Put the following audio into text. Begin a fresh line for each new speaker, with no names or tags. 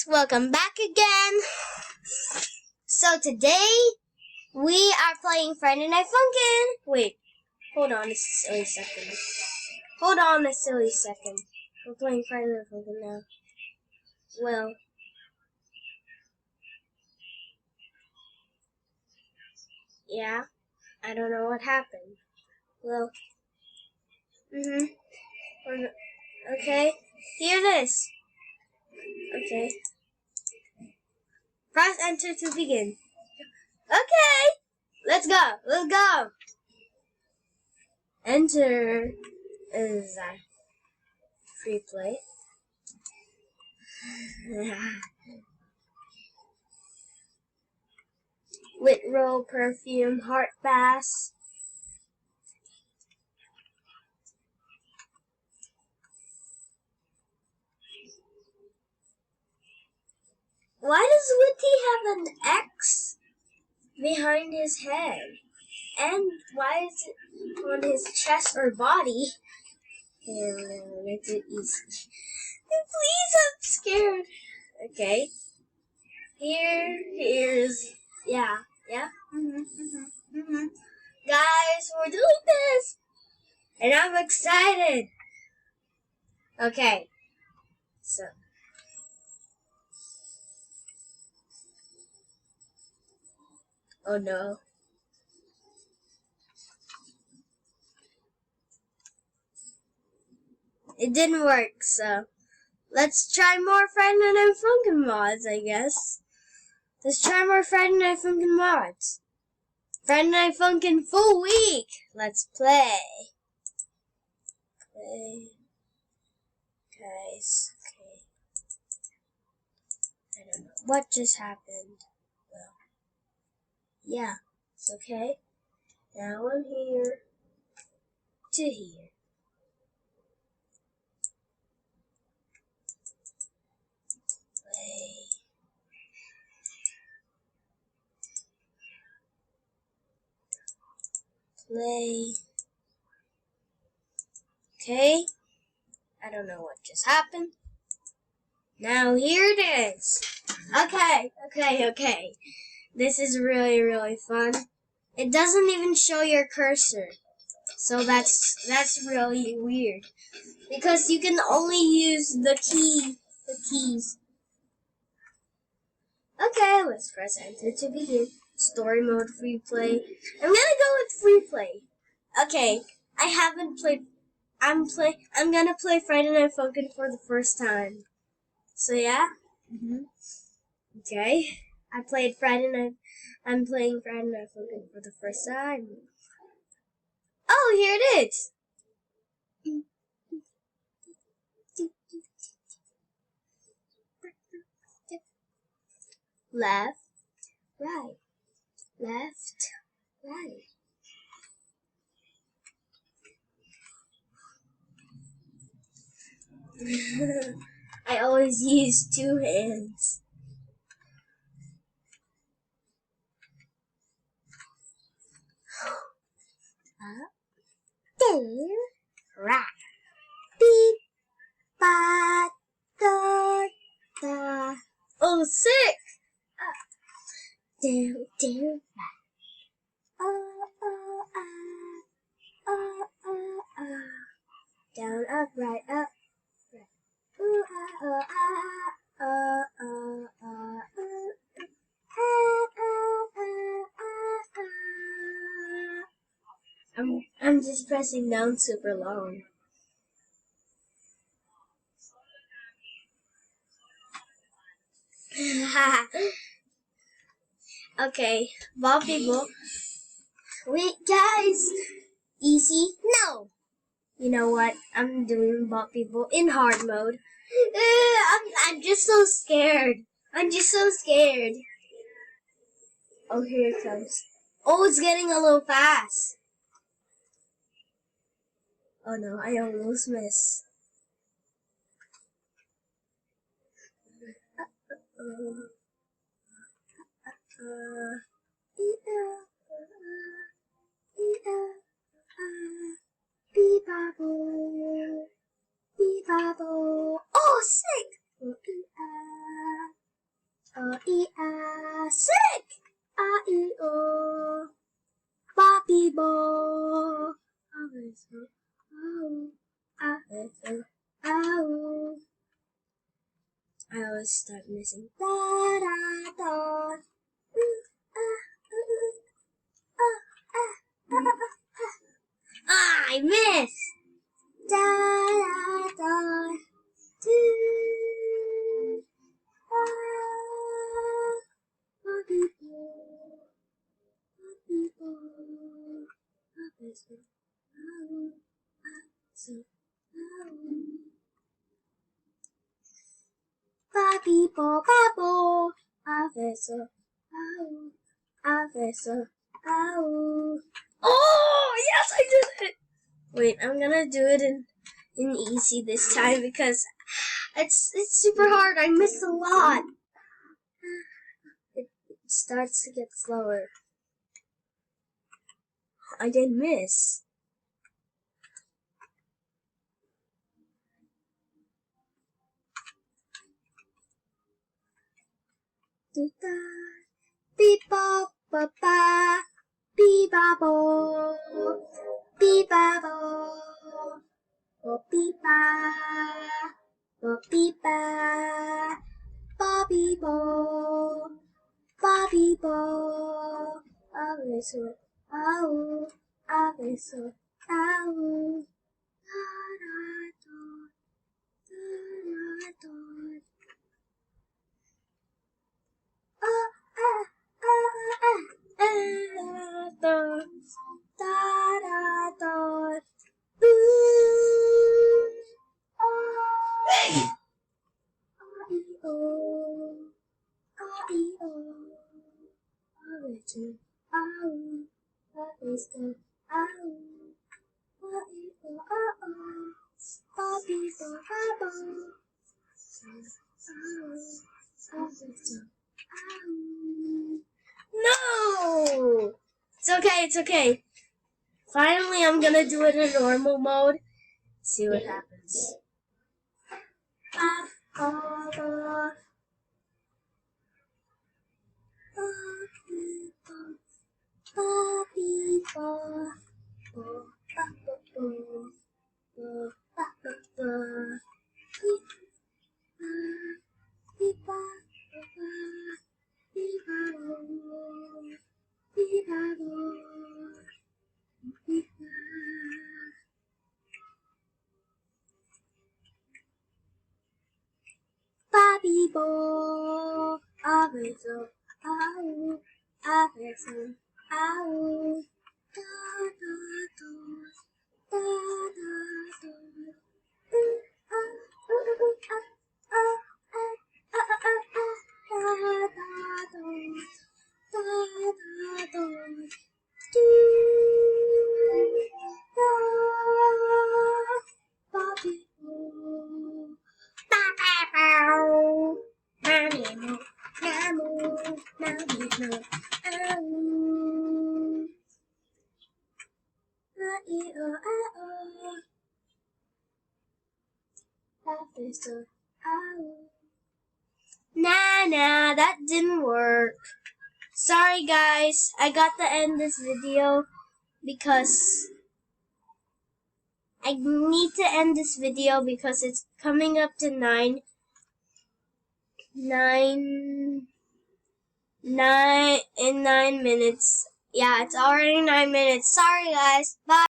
guys, welcome back again. So today we are playing Friday Night Funkin'. Wait, hold on a silly second. We're playing Friday Night Funkin' now. Well, yeah, I don't know what happened. Well, okay, here it is. Okay. Press enter to begin. Okay, let's go. Enter is free play. Whitrow, perfume, heart bass. Why does Witty have an X behind his head? And why is it on his chest or body? Okay, let's do it easy. Please, I'm scared. Okay. Here's, yeah. Guys, we're doing this. And I'm excited. Okay. So. Oh no. It didn't work, so let's try more Friday Night Funkin' mods, I guess. Let's try more Friday Night Funkin' mods. Friday Night Funkin' full week. Let's play. Guys, okay. I don't know what just happened. Well, yeah, it's okay. Now I'm here to here. Play. Okay. I don't know what just happened. Now here it is. Okay. This is really fun. It doesn't even show your cursor. So that's really weird. Because you can only use the keys. Okay, let's press enter to begin. Story mode, free play. I'm gonna go with free play. Okay, I haven't played. I'm gonna play Friday Night Funkin' for the first time. So yeah. Okay, I'm playing Friday Night Funkin' for the first time. Oh, here it is. Left, right. Left, right. I always use two hands. Up, down, right. Beep, ba, da, da. Oh, sick! Up, down, right. Down, up, right, up, right. Ooh, I'm just pressing down super long. Okay, Bob people. Wait, guys. Easy? No. You know what? I'm doing Bob people in hard mode. I'm just so scared. Oh, here it comes. Oh, it's getting a little fast. Oh no, I almost missed. Bee-bobble. Oh, sick! Sick! A-E-O. Bobby Bo. I always start missing. Da da da. I missed. Da da da. Bobby Bo Babo. Aveso. Aveso. Oh, yes, I did it. Wait, I'm gonna do it in easy this time because it's super hard. I missed a lot. It starts to get slower. I didn't miss. Beep bop ba ba. Beep babo. Beep babo. Oh beep ba. Oh beep ba. Bobby Bo. Bobby Bo. Aveso. Ow. Aveso. Ow. No! It's okay, it's okay. Finally, I'm gonna do it in normal mode. See what happens. Bobby Bo, Aveso, ow, Aveso, ow, da da da, da da Nah, that didn't work. Sorry guys, I got to end this video because I need to end this video because it's coming up to 9 minutes. Yeah, it's already 9 minutes. Sorry guys. Bye.